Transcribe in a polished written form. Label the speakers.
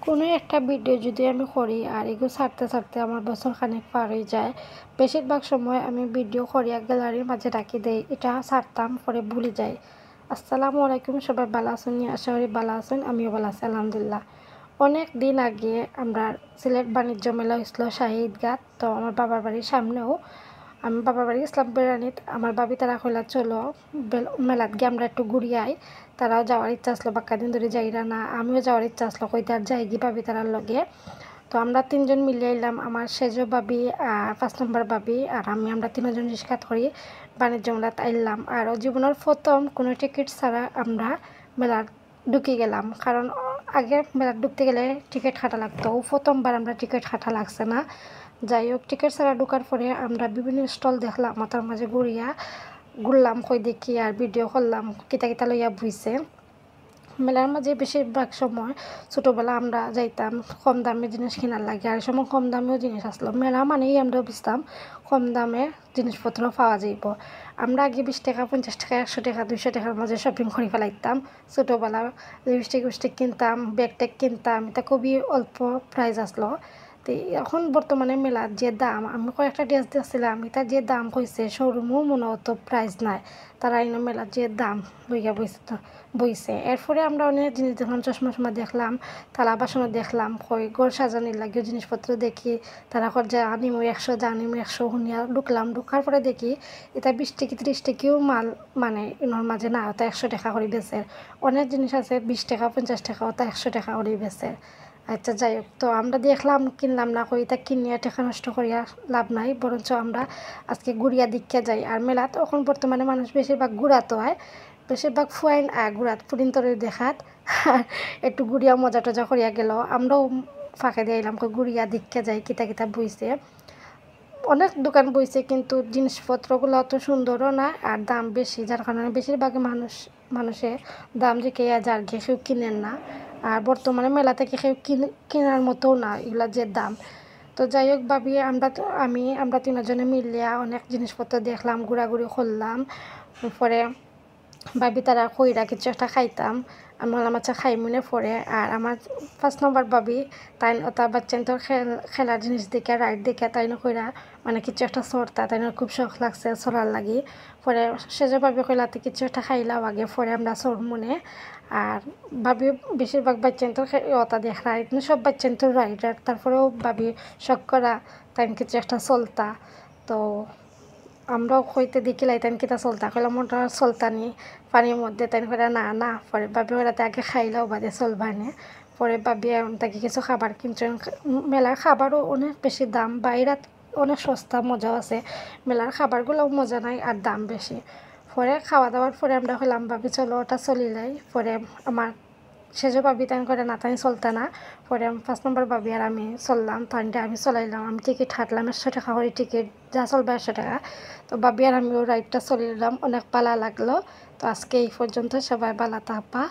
Speaker 1: কোনো একটা ভিডিও যদি আমি করি আর এগুলো ছাড়তে ছাড়তে আমার বছর খানেক পার হয়ে যায়। বেশিরভাগ সময় আমি ভিডিও করি এক গ্যালারির মাঝে রাখি দেই, এটা ছাড়তাম পরে ভুলে যাই। আসসালামু আলাইকুম, সবাই ভালো আছেন? আশা করি ভালো আছেন, আমিও ভালো আছি আলহামদুলিল্লাহ। অনেক দিন আগে আমরা সিলেট বাণিজ্য মেলা হয়েছিল শাহী ঈদগাহ, তো আমার বাবার বাড়ির সামনেও। আমি বাবার বাড়ি ইসলাম বেড়ানিত আমার ভাবি তারা কইলা চলো মেলাত গিয়ে আমরা একটু ঘুরিয়াই। তারাও যাওয়ার ইচ্ছা আসলো, বাক্কা দিন ধরে যাইরা না, আমিও যাওয়ার ইচ্ছা আসলো, কই তার যাই গি ভাবি তারার লগে। তো আমরা তিনজন মিলে এলাম, আমার সেজ ভাবি আর 5 নম্বর ভাবি আর আমরা তিনজন রিস্কাত করি বাণিজ্য মেলাত আইলাম। আর জীবনের প্রথম কোনো টিকিট ছাড়া আমরা মেলার ঢুকে গেলাম, কারণ আগে মেলার ঢুকতে গেলে টিকিট কাটা লাগতো, প্রথমবার আমরা টিকিট কাটা লাগছে না। যাই হোক, টিকিট ছাড়া ঢোকার পরে আমরা বিভিন্ন স্টল দেখলাম, তার মাঝে ঘুরলাম, কই দেখি আর ভিডিও করলাম, কিতা কিতা লইয়া বুঝছে। মেলার মাঝে বেশিরভাগ সময় ছোটোবেলা আমরা যাইতাম কম দামে জিনিস কেনার লাগে, আর সময় কম দামেও জিনিস আসলো। মেলা মানেই আমরা বুঝতাম কম দামে জিনিসপত্র পাওয়া যাইব। আমরা আগে 20 টাকা 50 টাকা 100 টাকা 200 টাকার মাঝে শপিং করে ফেলাইতাম। ছোটোবেলা লিপস্টিক কিনতাম, ব্যাগ ট্যাগ কিনতাম, এটা খুবই অল্প প্রাইস আসলো। তো এখন বর্তমানে মেলার যে দাম, আমি কয়েকটা ড্রেস দিয়েছিলাম, এটা যে দাম কইছে শোরুমও মনে হতো প্রাইস নাই, তারা এনে মেলার যে দাম লইয়া বইছে। এরপরে আমরা অনেক জিনিস দেখলাম, চশমা দেখলাম, থালা বাসনও দেখলাম, কই ঘর সাজানোর লাগে জিনিসপত্র দেখি। তারা কর যে আনিমু 100, যা আনিমু 100 শুনিয়া ঢুকার পরে দেখি এটা 20 টাকা 30 টাকাও মাল, মানে এনার মাঝে না, ওটা 100 টাকা করে বেচে। অনেক জিনিস আছে 20 টাকা 50 টাকা, ওটা 100 টাকা করে বেচে। আচ্ছা যাই হোক, তো আমরা দেখলাম, কিনলাম না, কই তা কিনিয়া টাকা নষ্ট করিয়া লাভ নাই, বরঞ্চ আমরা আজকে ঘুরিয়া দিকে যাই। আর মেলা তখন বর্তমানে মানুষ বেশিরভাগ ঘুরাতো হয়, বেশিরভাগ ফুয়াইন ঘুরাত পুরিন্তরে দেখাত আর একটু ঘুরিয়া মজা টজা করিয়া গেল। আমরাও ফাঁকে দিয়ে এলাম, ঘুরিয়া দিকে যাই, কিতা কিতা বইছে। অনেক দোকান বইছে, কিন্তু জিনিসপত্রগুলো অত সুন্দরও না আর দাম বেশি, যার কারণে বেশিরভাগ মানুষে দাম যে কে যার গিয়ে কেউ কিনেন না। আর বর্তমানে মেলা থেকে কেউ কেনার মতোও না এগুলা যে দাম। তো যাই হোক ভাবি, আমরা তিনজনে মিলিয়া অনেক জিনিসপত্র দেখলাম, ঘোরাঘুরি করলাম। পরে ভাবি তারা কইরা কিছু একটা খাইতাম, আমি বললাম আচ্ছা খাই মনে পড়ে। আর আমার 5 নম্বর ভাবি তাই ওটা বাচ্চান তো খেলার জিনিস দেখে রাইড দেখে তাই না কইরা মানে কিছু একটা সরতা, তাই না খুব শখ লাগছে সরার লাগি। পরে সেজে ভাবি কইলাতে কিছু একটা খাইলাম আগে, পরে আমরা সর মনে। আর ভাবি বেশিরভাগ বাচ্চান তো ওটা দেখ রাইড, সব বাচ্চান তো রাইডার, তারপরেও ভাবি শখ করা তাই কিছু একটা চলতা। তো আমরাও কইতে দেখি লাইতাম কিতা চলতা, কইলাম ওটা চলতানি পানির মধ্যে, তাই করে না না। পরে ভাবি ওরাতে আগে খাইলাও বাদে চলবানে। পরে ভাবি তাকে কিছু খাবার কিনছেন। মেলার খাবারও অনেক বেশি দাম, বাইরে অনেক সস্তা মজাও আছে, মেলার খাবারগুলোও মজা নাই আর দাম বেশি। পরে খাওয়া দাওয়ার পরে আমরা হলাম ভাবি চলো ওটা চলিলাই। পরে আমার সেজো ভাবি তাই করে না, তাই চলতে না। পরে 5 নম্বর ভাবি আর আমি চললাম, তাইনটা আমি চলাইলাম, আমি টিকিট হাঁটলাম 100 টাকা করে টিকিট, যা চলবে 100 টাকা। তো ভাবি আর আমিও রাইডটা চলিলাম, অনেক ভালো লাগলো। তো আজকে এই পর্যন্ত, সবাই ভালো থাকবা।